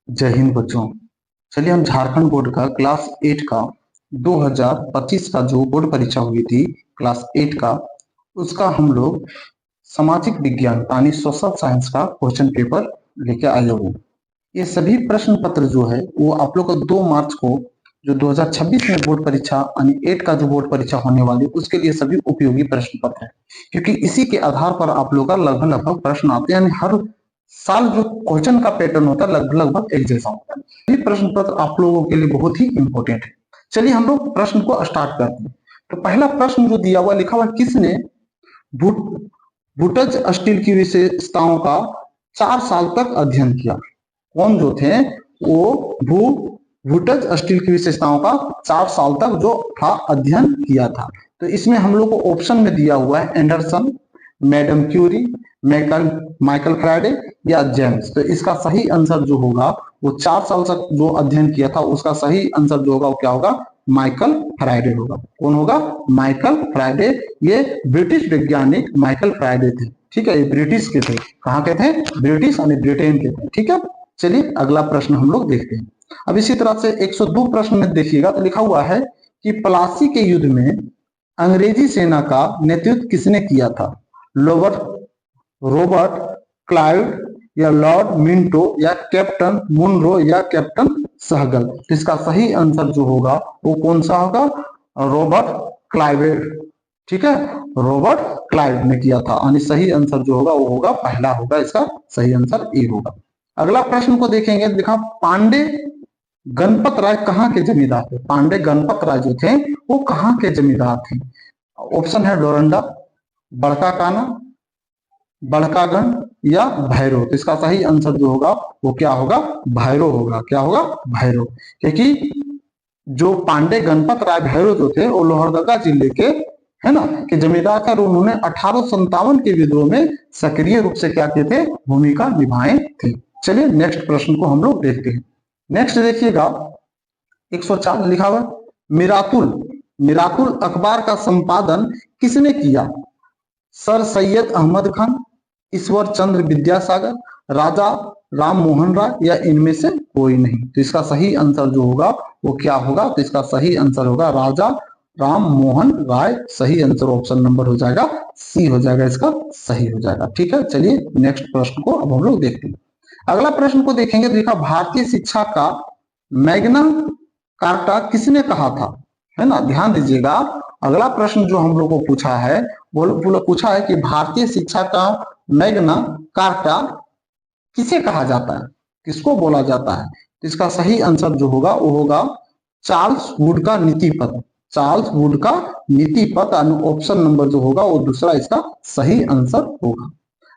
जय हिंद बच्चों। चलिए हम झारखंड बोर्ड का क्लास 8 का 2025 का जो बोर्ड परीक्षा हुई थी क्लास 8 का, उसका हम लोग सामाजिक विज्ञान यानी सोशल साइंस का क्वेश्चन पेपर लेके आए हुए हैं। ये सभी प्रश्न पत्र जो है वो आप लोग को 2 मार्च को जो 2026 में बोर्ड परीक्षा यानी 8 का जो बोर्ड परीक्षा होने वाली है उसके लिए सभी उपयोगी प्रश्न पत्र है, क्योंकि इसी के आधार पर आप लोग का लगभग लगभग प्रश्न आते हैं। यानी हर साल जो क्वेश्चन का पैटर्न होता है लगभग लगभग एक जैसा होता है। ये प्रश्न पत्र आप लोगों के लिए बहुत ही इंपॉर्टेंट है। चलिए हम लोग प्रश्न को स्टार्ट करते हैं। तो पहला प्रश्न जो दिया हुआ लिखा हुआ किसने वुडज स्टील की विशेषताओं का 4 साल तक अध्ययन किया। कौन जो थे वो वुडज स्टील की विशेषताओं का 4 साल तक जो था अध्ययन किया था। तो इसमें हम लोग को ऑप्शन में दिया हुआ है Anderson, madam Curie, Michael Faraday या जेम्स। तो इसका सही आंसर जो होगा वो 4 साल तक जो अध्ययन किया था उसका सही आंसर जो होगा वो क्या होगा, माइकल फ्राइडे होगा। कौन होगा, माइकल फ्राइडे। ये ब्रिटिश वैज्ञानिक माइकल फ्राइडे थे। ठीक है, ये ब्रिटिश के थे। कहाँ के थे, ब्रिटिश यानी ब्रिटेन के थे। ठीक है, चलिए अगला प्रश्न हम लोग देखते हैं। अब इसी तरह से 102 प्रश्न में देखिएगा तो लिखा हुआ है कि प्लासी के युद्ध में अंग्रेजी सेना का नेतृत्व किसने किया था। रॉबर्ट क्लाइव या लॉर्ड मिंटो या कैप्टन मुनरो या कैप्टन सहगल। तो इसका सही आंसर जो होगा वो कौन सा होगा, रॉबर्ट क्लाइव। ठीक है, रॉबर्ट क्लाइव ने किया था। यानी सही आंसर जो होगा वो होगा पहला होगा, इसका सही आंसर ए होगा। अगला प्रश्न को देखेंगे, देखा पांडे गणपत राय कहाँ के जमींदार थे। पांडे गणपत राय जो थे वो कहाँ के जमींदार थे। ऑप्शन है डोरंडा, बड़का काना, बड़कागढ़ या भैरव। तो इसका सही आंसर जो होगा वो क्या होगा, भैरव होगा। क्या होगा, भैरव। क्योंकि जो पांडे गणपत राय भैरव जो थे वो लोहरदगा जिले के है ना के जमींदार थे और उन्होंने 1857 के विद्रोह में सक्रिय रूप से क्या किए थे, भूमिका निभाए थे। चलिए नेक्स्ट प्रश्न को हम लोग देखते हैं। नेक्स्ट देखिएगा 104 लिखा हुआ मिरातुल मिरातुल अखबार का संपादन किसने किया। सर सैयद अहमद खान, ईश्वर चंद्र विद्यासागर, राजा राम मोहन राय या इनमें से कोई नहीं। तो इसका सही आंसर जो होगा वो क्या होगा, तो इसका सही आंसर होगा राजा राम मोहन राय। सही आंसर ऑप्शन नंबर हो जाएगा सी हो जाएगा, इसका सही हो जाएगा। ठीक है, चलिए नेक्स्ट प्रश्न को अब हम लोग देखते हैं। अगला प्रश्न को देखेंगे तो देखा भारतीय शिक्षा का मैग्ना कार्टा किसने कहा था, है ना। ध्यान दीजिएगा, अगला प्रश्न जो हम लोग को पूछा है वो पूछा है कि भारतीय शिक्षा का मैग्ना कार्टा किसे कहा जाता है, किसको बोला जाता है। तो इसका सही आंसर जो होगा वो होगा चार्ल्स वुड का नीति पत्र। चार्ल्स वुड का नीति पत्र ऑप्शन नंबर जो होगा वो दूसरा इसका सही आंसर होगा।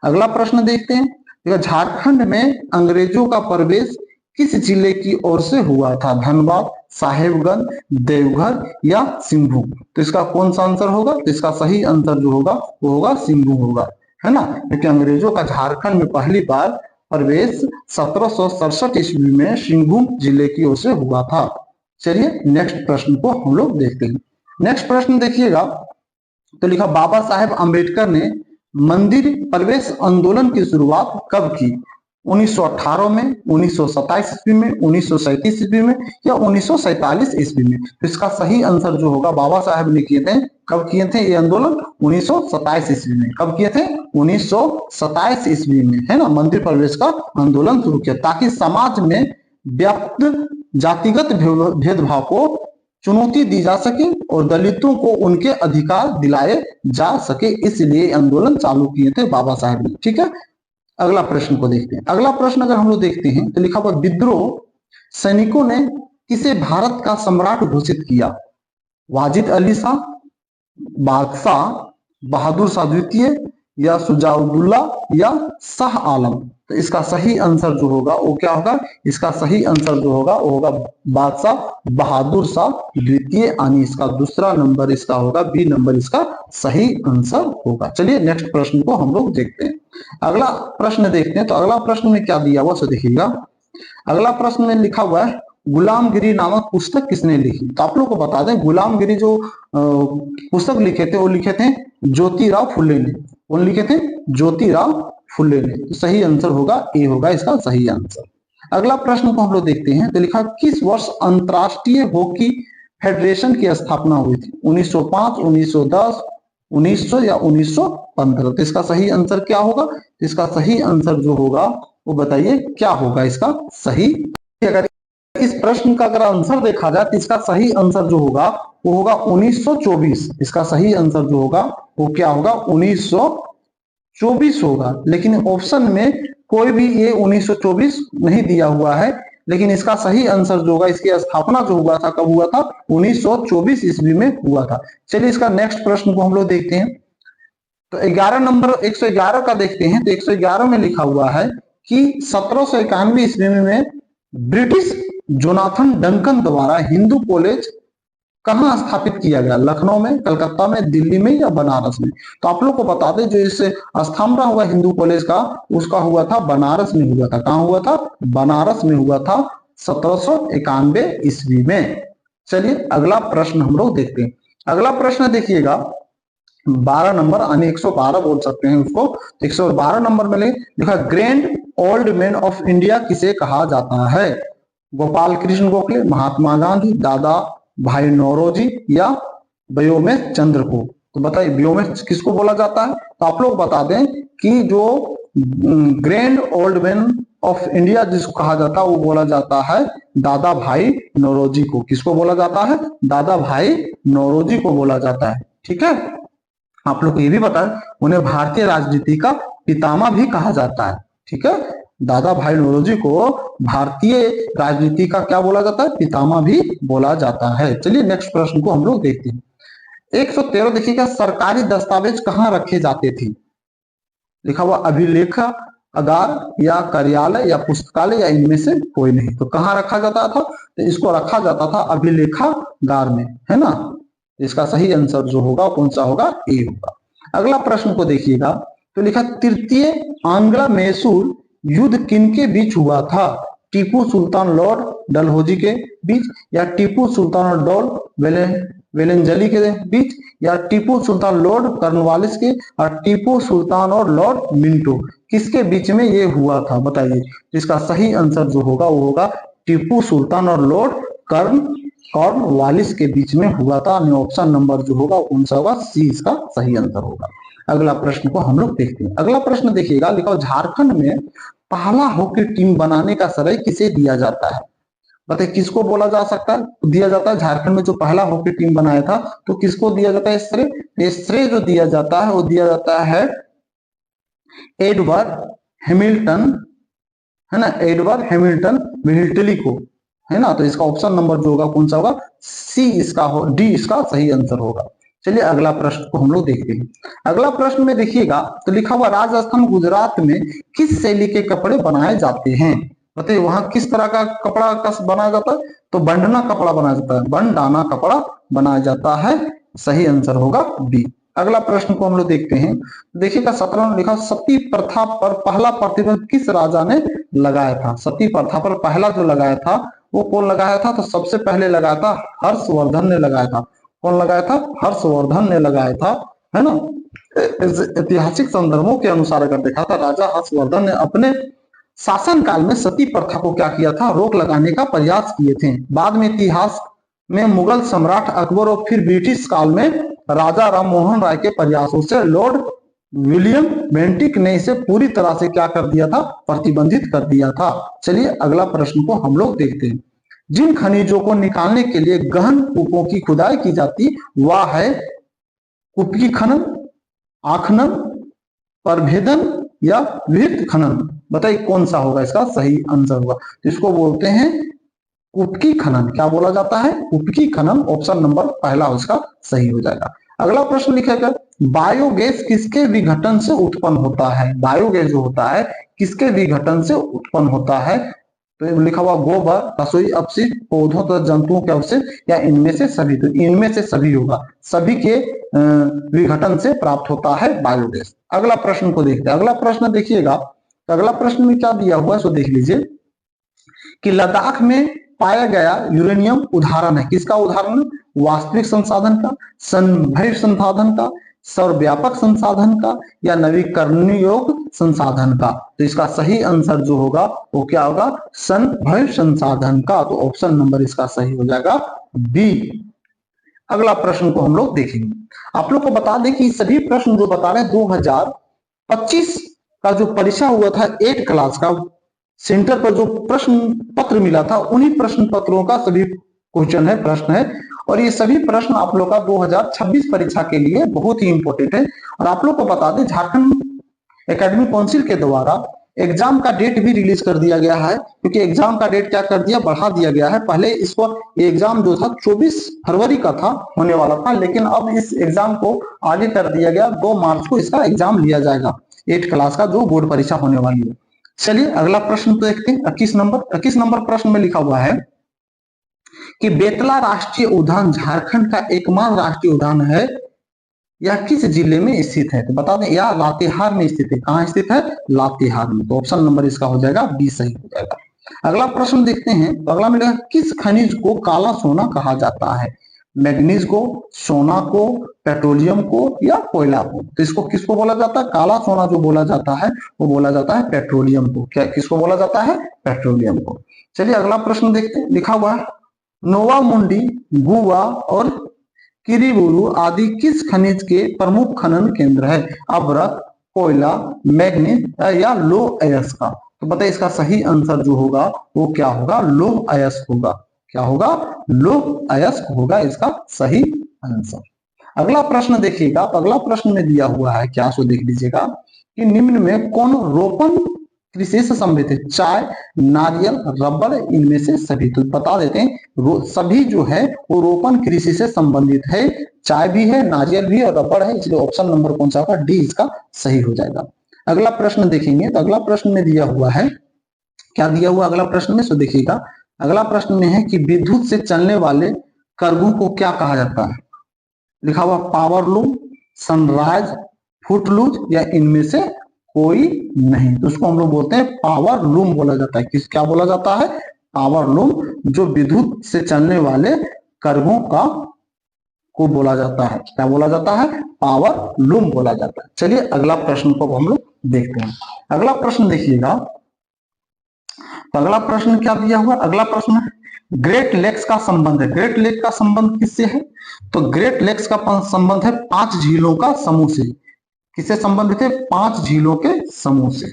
अगला प्रश्न देखते हैं, झारखंड में अंग्रेजों का प्रवेश किस जिले की ओर से हुआ था। धनबाद, साहेबगंज, देवघर या सिंहभूम। तो इसका कौन सा आंसर होगा, तो इसका सही आंसर जो होगा वो होगा सिंहभूम होगा, है ना। क्योंकि अंग्रेजों का झारखंड में पहली बार प्रवेश 1767 ईस्वी में सिंहभूम जिले की ओर से हुआ था। चलिए नेक्स्ट प्रश्न को हम लोग देखते हैं। नेक्स्ट प्रश्न देखिएगा तो लिखा बाबा साहेब अम्बेडकर ने मंदिर प्रवेश आंदोलन की शुरुआत कब की। 1918 में, 1927 ईस्वी में, 1937 ईस्वी में या 1947 ईस्वी में। तो इसका सही आंसर जो होगा बाबा साहेब ने किए थे, कब किए थे ये आंदोलन, 1927 ईस्वी में। कब किए थे, 1927 ईस्वी में, है ना। मंदिर प्रवेश का आंदोलन शुरू किया ताकि समाज में व्याप्त जातिगत भेदभाव को चुनौती दी जा सके और दलितों को उनके अधिकार दिलाए जा सके, इसलिए आंदोलन चालू किए थे बाबा साहेब ने। ठीक है, अगला प्रश्न को देखते हैं। अगला प्रश्न अगर हम लोग देखते हैं तो लिखा हुआ विद्रोह सैनिकों ने किसे भारत का सम्राट घोषित किया। वाजिद अली शाह, बादशाह बहादुर शाह द्वितीय या सुजाउद्दौला या शाह आलम। तो इसका सही आंसर जो होगा वो क्या होगा, इसका सही आंसर जो होगा वो होगा बादशाह बहादुर शाह द्वितीय, यानी इसका दूसरा नंबर इसका होगा बी नंबर इसका सही आंसर होगा। चलिए नेक्स्ट प्रश्न को हम लोग देखते हैं। अगला प्रश्न देखते हैं तो अगला प्रश्न में क्या दिया हुआ सो देखिएगा। अगला प्रश्न में लिखा हुआ है गुलामगिरी नामक पुस्तक किसने लिखी। तो आप लोग को बता दें गुलामगिरी जो पुस्तक लिखे थे वो लिखे थे ज्योतिराव फुले ने। कौन लिखे थे, ज्योतिराव फुले ने। तो सही आंसर होगा ए होगा इसका सही आंसर। अगला प्रश्न को हम लोग देखते हैं। तो लिखा किस वर्ष अंतरराष्ट्रीय हॉकी फेडरेशन की स्थापना हुई थी? 1905, 1910, 1900 या 1915? तो इसका सही आंसर क्या होगा? इसका सही आंसर जो होगा वो बताइए क्या होगा इसका सही। अगर इस प्रश्न का अगर आंसर देखा जाए तो इसका सही आंसर जो होगा वो होगा 1924। इसका सही आंसर जो होगा वो क्या होगा? 1924 होगा। लेकिन ऑप्शन में कोई भी ये 1924 नहीं दिया हुआ है, लेकिन इसका सही आंसर जो होगा, इसकी स्थापना जो हुआ था कब हुआ था? 1924 ईस्वी में हुआ था। चलिए इसका नेक्स्ट प्रश्न को हम लोग देखते हैं। तो 11 नंबर 111 का देखते हैं। तो 111 में लिखा हुआ है कि 1791 ईस्वी में ब्रिटिश जोनाथन डंकन द्वारा हिंदू कॉलेज कहां स्थापित किया गया? लखनऊ में, कलकत्ता में, दिल्ली में या बनारस में? तो आप लोग को बता दें जो इस स्थापना हुआ हिंदू कॉलेज का, उसका हुआ था बनारस में हुआ था। कहां हुआ था? बनारस में हुआ था 1791 ईस्वी में। चलिए अगला प्रश्न हम लोग देखते हैं। अगला प्रश्न देखिएगा 12 नंबर, यानी 112 बोल सकते हैं उसको। 112 नंबर में लिखा grand old man of India किसे कहा जाता है? गोपाल कृष्ण गोखले, महात्मा गांधी, दादा भाई नौरोजी या व्योमेश चंद्र को? तो बताइए व्योमेश किसको बोला जाता है? तो आप लोग बता दें कि जो grand old man of India जिसको कहा जाता है वो बोला जाता है दादा भाई नौरोजी को। किसको बोला जाता है? दादा भाई नौरोजी को बोला जाता है। ठीक है, आप लोग को ये भी पता है उन्हें भारतीय राजनीति का पितामह भी कहा जाता है। ठीक है, दादा भाई नौरोजी को भारतीय राजनीति का क्या बोला जाता है? पितामह भी बोला जाता है। चलिए नेक्स्ट प्रश्न को हम लोग देखते हैं। 113 देखिएगा सरकारी दस्तावेज कहाँ रखे जाते थे? लिखा हुआ अभिलेखागार या कार्यालय या पुस्तकालय या इनमें से कोई नहीं। तो कहाँ रखा जाता था? तो इसको रखा जाता था अभिलेखागार में, है ना। इसका सही आंसर जो होगा कौन सा होगा? ए होगा। अगला प्रश्न को देखिएगा। तो लिखा तृतीय आंग्ल मैसूर युद्ध किनके बीच हुआ था? टीपू सुल्तान लॉर्ड डलहौजी के बीच या टीपू सुल्तान और लॉर्ड वेलेंजली के बीच या टीपू सुल्तान लॉर्ड कर्नवालिस के और टीपू सुल्तान और लॉर्ड मिंटो? किसके बीच में ये हुआ था बताइए। इसका सही आंसर जो होगा वो होगा टीपू सुल्तान और लॉर्ड कॉर्नवालिस के बीच में हुआ था। ऑप्शन नंबर जो होगा कौन सा होगा? सी इसका सही आंसर होगा। अगला प्रश्न को हम लोग देखते हैं। अगला प्रश्न देखिएगा, लिखा झारखंड में पहला हॉकी टीम बनाने का श्रेय किसे दिया जाता है? बताइए किसको बोला जा सकता है दिया जाता है? झारखंड में जो पहला हॉकी टीम बनाया था तो किसको दिया जाता है श्रेय? ये श्रेय जो दिया जाता है वो दिया जाता है एडवर्ड हैमिल्टन, है ना, एडवर्ड हैमिल्टन मिलिटरी को, है ना। तो इसका ऑप्शन नंबर जो होगा कौन सा होगा? सी इसका हो, डी इसका सही आंसर होगा। चलिए अगला प्रश्न को हम लोग देखते हैं। अगला प्रश्न में देखिएगा तो लिखा हुआ राजस्थान गुजरात में किस शैली के कपड़े बनाए जाते हैं? बताइए वहां किस तरह का कपड़ा बनाया जाता है? तो बंडना कपड़ा बनाया जाता है, बंडाना कपड़ा बनाया जाता है। सही आंसर होगा बी। अगला प्रश्न को हम लोग देखते हैं। देखिएगा 17 में लिखा सती प्रथा पर पहला प्रतिबंध किस राजा ने लगाया था? सती प्रथा पर पहला जो लगाया था वो कौन लगाया था? तो सबसे पहले लगाया था हर्षवर्धन ने लगाया था। कौन लगाया था? हर्षवर्धन ने लगाया था, है ना। ऐतिहासिक संदर्भों के अनुसार अगर देखा था राजा हर्षवर्धन ने अपने शासन काल में सती प्रथा को क्या किया था? रोक लगाने का प्रयास किए थे। बाद में इतिहास में मुगल सम्राट अकबर और फिर ब्रिटिश काल में राजा राम मोहन राय के प्रयासों से लॉर्ड विलियम बेंटिक ने इसे पूरी तरह से क्या कर दिया था? प्रतिबंधित कर दिया था। चलिए अगला प्रश्न को हम लोग देखते हैं। जिन खनिजों को निकालने के लिए गहन कूपों की खुदाई की जाती वह है कुपकी खनन, आखनन, परभेदन या विहित खनन? बताइए कौन सा होगा इसका सही आंसर होगा? इसको बोलते हैं कुपकी खनन। क्या बोला जाता है? कुपकी खनन। ऑप्शन नंबर पहला उसका सही हो जाएगा। अगला प्रश्न लिखेगा बायोगैस किसके विघटन से उत्पन्न होता है? बायोगैस जो होता है किसके विघटन से उत्पन्न होता है? तो लिखा हुआ गोबर, रसोई अपशिष्ट, पौधों तथा जंतुओं के अवशेष या इनमें से सभी? तो इनमें से सभी होगा। सभी के विघटन से प्राप्त होता है बायोगैस। अगला प्रश्न को देखते हैं। अगला प्रश्न देखिएगा, तो अगला प्रश्न में क्या दिया हुआ है सो देख लीजिए कि लद्दाख में पाया गया यूरेनियम उदाहरण है। किसका उदाहरण? वास्तविक संसाधन का, संभव संसाधन का, सर्वव्यापक संसाधन का या नवीकरणीय योग्य संसाधन का? तो इसका सही आंसर जो होगा वो क्या होगा? भविष्य संसाधन का। तो ऑप्शन नंबर इसका सही हो जाएगा बी। अगला प्रश्न को हम लोग देखेंगे। आप लोग को बता दें कि सभी प्रश्न जो बता रहे हैं 2025 का जो परीक्षा हुआ था 8 क्लास का, सेंटर पर जो प्रश्न पत्र मिला था उन्हीं प्रश्न पत्रों का सभी क्वेश्चन है, प्रश्न है। और ये सभी प्रश्न आप लोग का 2026 परीक्षा के लिए बहुत ही इंपॉर्टेंट है। और आप लोग को बता दें झारखंड एकेडमिक काउंसिल के द्वारा एग्जाम का डेट भी रिलीज कर दिया गया है, क्योंकि एग्जाम का डेट क्या कर दिया, बढ़ा दिया गया है। पहले इसको एग्जाम जो था 24 फरवरी का था, होने वाला था, लेकिन अब इस एग्जाम को आगे कर दिया गया। 2 मार्च को इसका एग्जाम लिया जाएगा 8 क्लास का जो बोर्ड परीक्षा होने वाली है। चलिए अगला प्रश्न तो देखते हैं। 21 नंबर प्रश्न में लिखा हुआ है कि बेतला राष्ट्रीय उद्यान झारखंड का एकमात्र राष्ट्रीय उद्यान है, यह किस जिले में स्थित है? तो बता दें, यह लातेहार में स्थित है। कहाँ स्थित है? लातेहार में। तो ऑप्शन नंबर इसका हो जाएगा बी, सही हो जाएगा। अगला प्रश्न देखते हैं। तो अगला मिलेगा किस खनिज को काला सोना कहा जाता है? मैग्नीज को, सोना को, पेट्रोलियम को या कोयला को? तो इसको किसको बोला जाता है? काला सोना जो बोला जाता है वो बोला जाता है पेट्रोलियम को। क्या किसको बोला जाता है? पेट्रोलियम को। चलिए अगला प्रश्न देखते हैं। लिखा हुआ है नोवा मुंडी, गुवा और किरीबुरु आदि किस खनिज के प्रमुख खनन केंद्र है? अभ्रक, कोयला, मैग्नीज या लौह अयस्क का? तो बताइए इसका सही आंसर जो होगा वो क्या होगा? लौह अयस्क होगा। क्या होगा? लौह अयस्क होगा इसका सही आंसर। अगला प्रश्न देखिएगा। तो अगला प्रश्न में दिया हुआ है, क्या सो देख लीजिएगा कि निम्न में कौन रोपण कृषि से संबंधित है? चाय, नारियल, रबर, इनमें से सभी? तो बता देते हैं सभी जो है वो रोपण कृषि से संबंधित है। चाय भी है, नारियल भी है और रबर है, इसलिए ऑप्शन नंबर कौन सा होगा? डी इसका सही हो जाएगा। अगला प्रश्न देखेंगे। तो अगला प्रश्न में दिया हुआ है, क्या दिया हुआ अगला प्रश्न में? सो देखिएगा। अगला प्रश्न में है कि विद्युत से चलने वाले कर्गों को क्या कहा जाता है? लिखा हुआ पावर लूम, सनराइज, फुटलूज या इनमें से कोई नहीं? तो उसको हम लोग बोलते हैं पावर लूम बोला जाता है। किस क्या बोला जाता है? पावर लूम, जो विद्युत से चलने वाले कर्गों का को बोला जाता है। क्या बोला जाता है? पावर लूम बोला जाता है। चलिए अगला प्रश्न को हम लोग देखते हैं। अगला प्रश्न देखिएगा। तो अगला प्रश्न क्या दिया हुआ? अगला प्रश्न है ग्रेट लेक्स का संबंध है। ग्रेट लेक का संबंध किससे है? तो ग्रेट लेक्स का संबंध है 5 झीलों का समूह से। किससे संबंधित है? 5 झीलों के समूह से।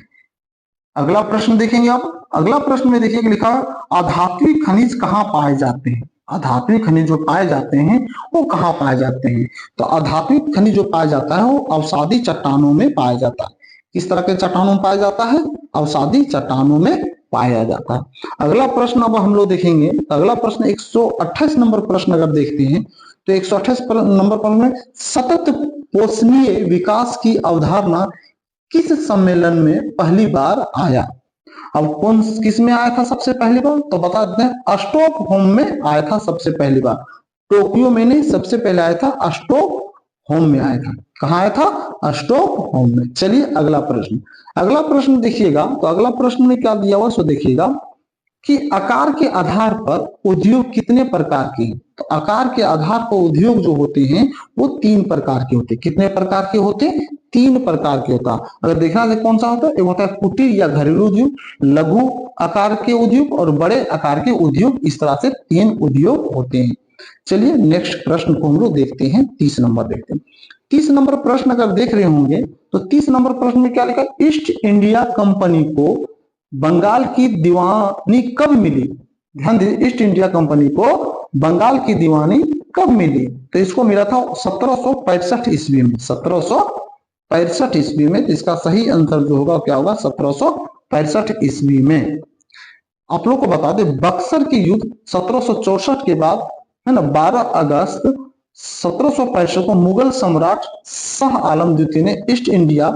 अगला प्रश्न देखेंगे आप। अगला प्रश्न में देखिए लिखा है अधात्विक खनिज कहाँ पाए जाते हैं? अधात्विक खनिज जो पाए जाते हैं वो कहाँ पाए जाते हैं? तो अधात्विक खनिज जो पाया जाता है वो अवसादी चट्टानों में पाया जाता है। किस तरह के चट्टानों में पाया जाता है? अवसादी चट्टानों में पाया जाता है। अगला प्रश्न अब हम लोग देखेंगे। अगला प्रश्न 128 नंबर प्रश्न अगर देखते हैं तो 128 नंबर प्रश्न में सतत पोषणीय विकास की अवधारणा किस सम्मेलन में पहली बार आया? अब कौन किस में आया था सबसे पहली बार? तो बता देते हैं स्टॉकहोम में आया था सबसे पहली बार। टोक्यो में नहीं, सबसे पहले आया था स्टॉकहोम में आया था। कहाँ आया था? स्टॉकहोम में। चलिए अगला प्रश्न। अगला प्रश्न देखिएगा। तो अगला प्रश्न में क्या दिया हुआ सो देखिएगा कि आकार के आधार पर उद्योग कितने प्रकार के हैं? तो आकार के आधार पर उद्योग जो होते हैं वो 3 प्रकार के होते हैं। कितने प्रकार के होते हैं? 3 प्रकार के होता है। अगर देखना है कौन सा होता है? एक होता है कुटीर या घरेलू उद्योग, लघु आकार के उद्योग और बड़े आकार के उद्योग। इस तरह से 3 उद्योग होते हैं। चलिए नेक्स्ट प्रश्न को हम लोग देखते हैं। 30 नंबर देखते हैं। 30 नंबर प्रश्न अगर देख रहे होंगे तो 30 नंबर प्रश्न में क्या लिखा? ईस्ट इंडिया कंपनी को बंगाल की दीवानी कब मिली? ध्यान दीजिए, ईस्ट इंडिया कंपनी को बंगाल की दीवानी कब मिली? तो इसको मिला था 1765 ईस्वी में। 1765 ईस्वी में। तो इसका सही आंसर जो होगा क्या होगा? 1765 ईस्वी में। आप लोग को बता दें बक्सर की युद्ध 1764 के बाद है ना 12 अगस्त 1765 को मुगल सम्राट शाह आलम द्वितीय ने ईस्ट इंडिया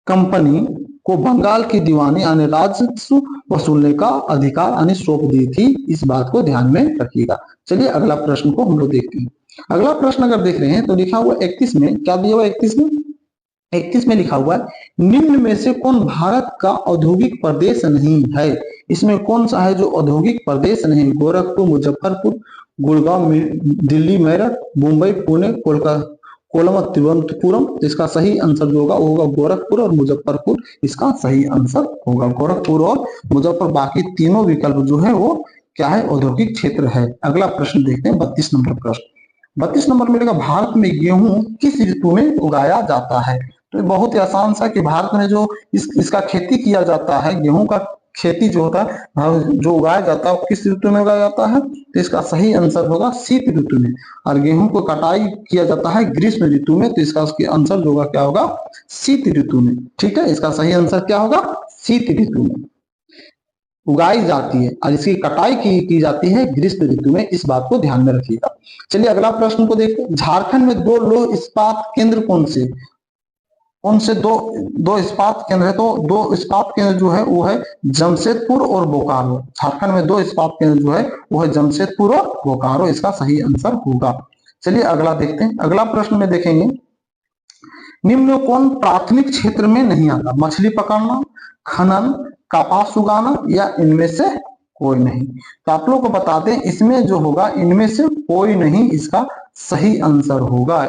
कंपनी को बंगाल की दीवानी यानी राजस्व वसूलने का अधिकार यानी सौंप दी थी। इस बात को ध्यान में रखिएगा। चलिए अगला प्रश्न को हम लोग देखते हैं। अगला प्रश्न अगर देख रहे हैं तो लिखा हुआ 31 में क्या दिया हुआ? 31 में लिखा हुआ है निम्न में से कौन भारत का औद्योगिक प्रदेश नहीं है? इसमें कौन सा है जो औद्योगिक प्रदेश नहीं? गोरखपुर, मुजफ्फरपुर, गुड़गांव, दिल्ली, मेरठ, मुंबई, पुणे, कोल्लम और तिरुवनंतपुरम। तो इसका सही आंसर जो होगा वो होगा गोरखपुर और मुजफ्फरपुर, इसका सही आंसर होगा गोरखपुर और मुजफ्फर। बाकी तीनों विकल्प जो है वो क्या है, औद्योगिक क्षेत्र है। अगला प्रश्न देखते हैं 32 नंबर प्रश्न। 32 नंबर में लिखा भारत में गेहूं किस ऋतु में उगाया जाता है। तो बहुत ही आसान सा कि भारत में जो इसका खेती किया जाता है, गेहूं का खेती जो होता है, जो उगाया जाता है, किस ऋतु में उगाया जाता है। तो इसका सही आंसर होगा शीत ऋतु में। और गेहूं को कटाई किया जाता है ग्रीष्म ऋतु में। तो इसका उसके आंसर जो होगा क्या होगा, शीत ऋतु में। ठीक है, इसका सही आंसर क्या होगा, शीत ऋतु में उगाई जाती है और इसकी कटाई की जाती है ग्रीष्म ऋतु में। इस बात को ध्यान में रखिएगा। चलिए अगला प्रश्न को देखते हैं। झारखंड में 2 लौह इस्पात केंद्र कौन से दो इस्पात केंद्र है। तो 2 इस्पात केंद्र जो है वो है जमशेदपुर और बोकारो। झारखंड में 2 इस्पात केंद्र जो है वो है जमशेदपुर और बोकारो, इसका सही आंसर होगा। चलिए अगला देखते हैं। अगला प्रश्न में देखेंगे, निम्न कौन प्राथमिक क्षेत्र में नहीं आता। मछली पकड़ना, खनन, कपास उगाना या इनमें से कोई नहीं। तो आप लोग को बता दें, इसमें जो होगा इनमें से कोई नहीं इसका सही आंसर होगा,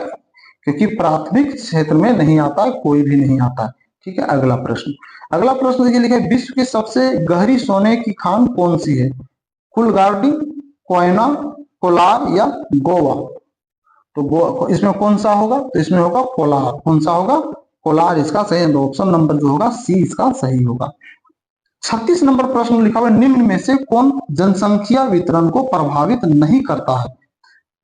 क्योंकि प्राथमिक क्षेत्र में नहीं आता, कोई भी नहीं आता। ठीक है, अगला प्रश्न देखिए, लिखा है विश्व की सबसे गहरी सोने की खान कौन सी है। कुलगार्डी, कोयना, कोलार या गोवा। तो इसमें कौन सा होगा, तो इसमें होगा कोलार। कौन सा होगा, कोलार, इसका सही ऑप्शन नंबर जो होगा सी इसका सही होगा। 36 नंबर प्रश्न लिखा हुआ, निम्न में से कौन जनसंख्या वितरण को प्रभावित नहीं करता है।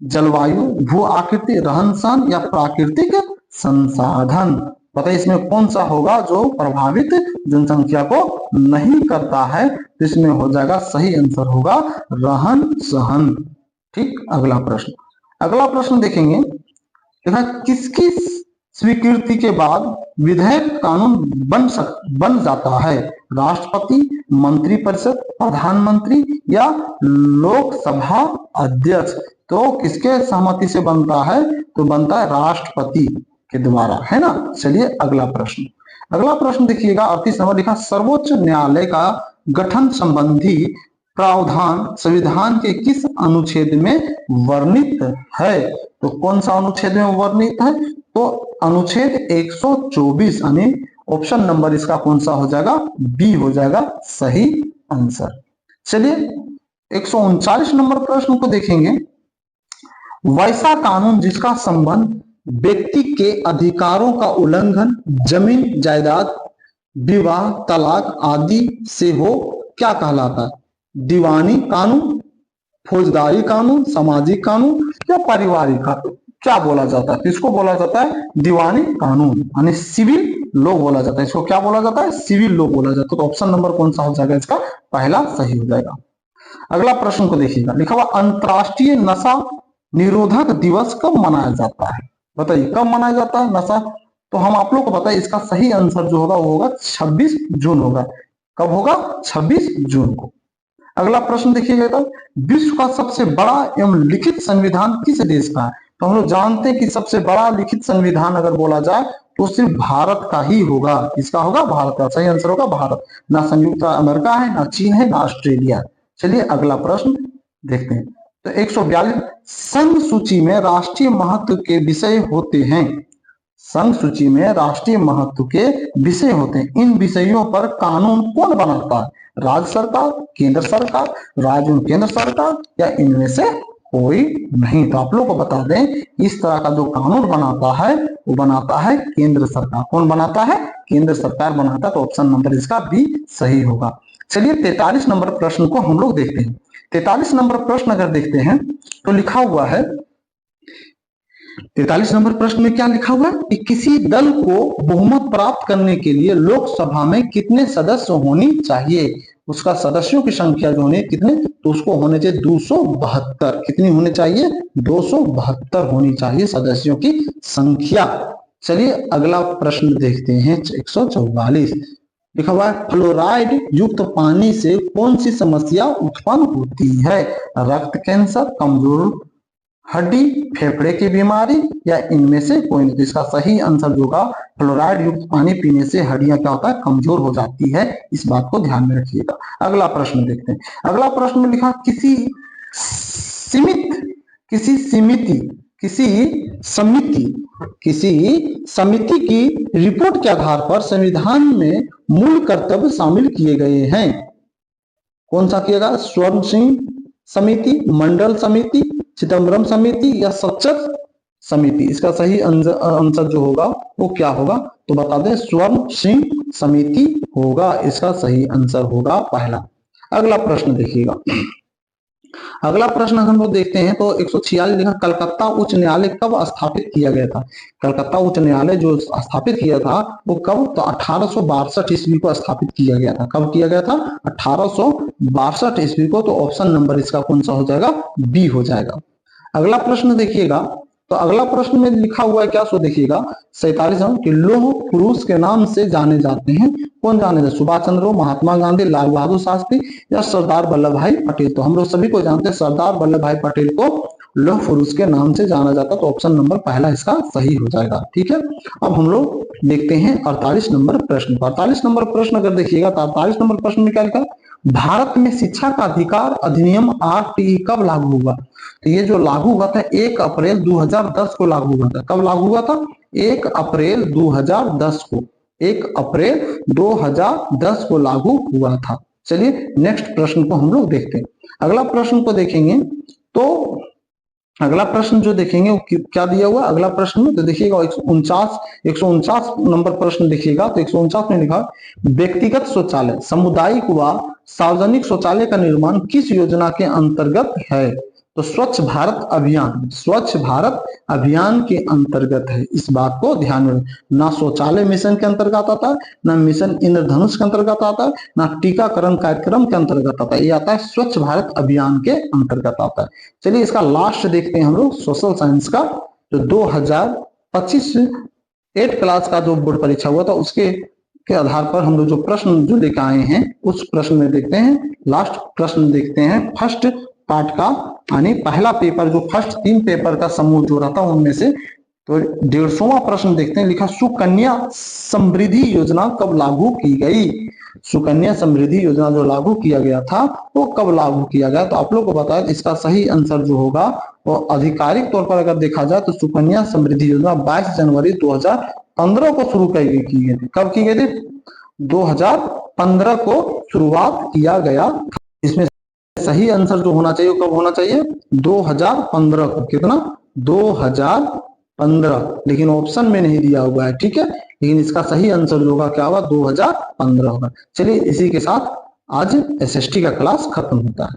जलवायु, भू आकृति, रहन सहन या प्राकृतिक संसाधन। बताइए इसमें कौन सा होगा जो प्रभावित जनसंख्या को नहीं करता है। तो इसमें हो जाएगा सही आंसर होगा रहन सहन। ठीक, अगला प्रश्न देखेंगे, देखा किसकी स्वीकृति के बाद विधेयक कानून बन जाता है। राष्ट्रपति, मंत्रिपरिषद, प्रधानमंत्री या लोकसभा अध्यक्ष। तो किसके सहमति से बनता है, तो बनता है राष्ट्रपति के द्वारा, है ना। चलिए अगला प्रश्न देखिएगा, 38 नंबर लिखा, सर्वोच्च न्यायालय का गठन संबंधी प्रावधान संविधान के किस अनुच्छेद में वर्णित है। तो कौन सा अनुच्छेद में वर्णित है, तो अनुच्छेद 124, यानी ऑप्शन नंबर इसका कौन सा हो जाएगा, बी हो जाएगा सही आंसर। चलिए 139 नंबर प्रश्न को देखेंगे, वैसा कानून जिसका संबंध व्यक्ति के अधिकारों का उल्लंघन, जमीन जायदाद, विवाह, तलाक आदि से हो, क्या कहलाता है। दीवानी कानून, फौजदारी कानून, सामाजिक कानून या पारिवारिक कानून। क्या बोला जाता है, इसको बोला जाता है दीवानी कानून, यानी सिविल लॉ बोला जाता है। इसको क्या बोला जाता है, सिविल लॉ बोला जाता है। तो ऑप्शन नंबर कौन सा हो जाएगा, इसका पहला सही हो जाएगा। अगला प्रश्न को देखिएगा, लिखा हुआ अंतरराष्ट्रीय नशा निरोधक दिवस कब मनाया जाता है। बताइए कब मनाया जाता है नशा। तो हम आप लोग को बताइए, इसका सही आंसर जो होगा वो होगा 26 जून होगा। कब होगा, 26 जून को। अगला प्रश्न देखिएगा, विश्व का सबसे बड़ा एवं लिखित संविधान किस देश का है। तो हम लोग जानते हैं कि सबसे बड़ा लिखित संविधान अगर बोला जाए तो सिर्फ भारत का ही होगा। इसका होगा भारत का, सही आंसर होगा भारत। ना संयुक्त अमेरिका है, ना चीन है, ना ऑस्ट्रेलिया। चलिए अगला प्रश्न देखते हैं। तो 142, संघ सूची में राष्ट्रीय महत्व के विषय होते हैं। संघ सूची में राष्ट्रीय महत्व के विषय होते हैं। इन विषयों पर कानून कौन बनाता है, राज्य सरकार, केंद्र सरकार, राज्य और केंद्र सरकार या इनमें से कोई नहीं। तो आप लोग को बता दें, इस तरह का जो कानून बनाता है वो बनाता है केंद्र सरकार। कौन बनाता है, केंद्र सरकार बनाता है। तो ऑप्शन नंबर इसका भी सही होगा। चलिए 43 नंबर प्रश्न को हम लोग देखते हैं। 43 नंबर प्रश्न अगर देखते हैं तो लिखा हुआ है, 43 नंबर प्रश्न में क्या लिखा हुआ है कि किसी दल को बहुमत प्राप्त करने के लिए लोकसभा में कितने सदस्य होनी चाहिए। उसका सदस्यों की संख्या जो होनी कितने, तो उसको होने चाहिए 272। कितनी होनी चाहिए, 272 होनी चाहिए सदस्यों की संख्या। चलिए अगला प्रश्न देखते हैं 144। लिखा हुआ है, फ्लोराइड युक्त पानी से कौन सी समस्या उत्पन्न होती है। रक्त कैंसर, कमजोर हड्डी, फेफड़े की बीमारी या इनमें से कोई नहीं। इसका सही आंसर होगा फ्लोराइड युक्त पानी पीने से हड्डियां क्या होता है, कमजोर हो जाती है। इस बात को ध्यान में रखिएगा। अगला प्रश्न देखते हैं। अगला प्रश्न में लिखा, किसी किसी समिति की रिपोर्ट के आधार पर संविधान में मूल कर्तव्य शामिल किए गए हैं। कौन सा किएगा? स्वर्ण सिंह समिति, मंडल समिति, चिदम्बरम समिति या सच्चर समिति। इसका सही आंसर जो होगा वो क्या होगा? तो बता दें, स्वर्ण सिंह समिति होगा। इसका सही आंसर होगा पहला। अगला प्रश्न देखिएगा। अगला प्रश्न हम लोग देखते हैं तो 146 लिखा, कलकत्ता उच्च न्यायालय कब स्थापित किया गया था? कलकत्ता उच्च न्यायालय जो स्थापित किया था वो कब? तो 1862 ईस्वी को स्थापित किया गया था। कब किया गया था? 1862 ईस्वी को। तो ऑप्शन नंबर इसका कौन सा हो जाएगा? बी हो जाएगा। अगला प्रश्न देखिएगा, तो अगला प्रश्न में लिखा हुआ है क्या? सो देखिएगा 47 कि लौह पुरुष के नाम से जाने जाते हैं। कौन जाने जाते? सुभाष चंद्र बोस, महात्मा गांधी, लाल बहादुर शास्त्री या सरदार वल्लभ भाई पटेल। तो हम लोग सभी को जानते हैं सरदार वल्लभ भाई पटेल को लौह पुरुष के नाम से जाना जाता है। तो ऑप्शन नंबर पहला इसका सही हो जाएगा। ठीक है, अब हम लोग देखते हैं 48 नंबर प्रश्न। 48 नंबर प्रश्न अगर देखिएगा तो 48 नंबर प्रश्न में क्या लिखा? भारत में शिक्षा का अधिकार अधिनियम RTE कब लागू हुआ? तो ये जो लागू हुआ था 1 अप्रैल 2010 को लागू हुआ था। कब लागू हुआ था? 1 अप्रैल 2010 को। 1 अप्रैल 2010 को लागू हुआ था। चलिए नेक्स्ट प्रश्न को हम लोग देखते हैं। अगला प्रश्न को देखेंगे तो अगला प्रश्न जो देखेंगे वो क्या दिया हुआ अगला प्रश्न में? तो देखिएगा 149 नंबर प्रश्न देखिएगा। तो 149 में लिखा, व्यक्तिगत शौचालय, सामुदायिक व सार्वजनिक शौचालय का निर्माण किस योजना के अंतर्गत है? तो स्वच्छ भारत अभियान, स्वच्छ भारत अभियान के अंतर्गत है। इस बात को ध्यान में, ना शौचालय मिशन के अंतर्गत आता है, ना मिशन इंद्रधनुष के अंतर्गत आता है, ना टीकाकरण कार्यक्रम के अंतर्गत आता है। ये आता है स्वच्छ भारत अभियान के अंतर्गत आता है। चलिए इसका लास्ट देखते हैं हम लोग सोशल साइंस का। जो 2025 8th क्लास का जो बोर्ड परीक्षा हुआ था उसके आधार पर हम लोग जो प्रश्न जो लेकर आए हैं उस प्रश्न में देखते हैं। लास्ट प्रश्न देखते हैं फर्स्ट पार्ट का, यानी पहला पेपर जो फर्स्ट 3 पेपर का समूह जो रहता है उनमें से। तो 150वां प्रश्न देखते हैं। लिखा, सुकन्या समृद्धि योजना कब लागू की गई? सुकन्या समृद्धि योजना जो लागू किया गया था वो कब लागू किया गया? तो आप लोग को बताया इसका सही आंसर जो होगा वो आधिकारिक तौर पर अगर देखा जाए तो सुकन्या समृद्धि योजना 22 जनवरी 2015 को शुरू की गई थी। कब की गई थी? 2015 को शुरुआत किया गया। इसमें सही आंसर जो होना चाहिए कब होना चाहिए? 2015 को। कितना? 2015, लेकिन ऑप्शन में नहीं दिया हुआ है। ठीक है, लेकिन इसका सही आंसर जो होगा क्या होगा? 2015 होगा। चलिए इसी के साथ आज SST का क्लास खत्म होता है।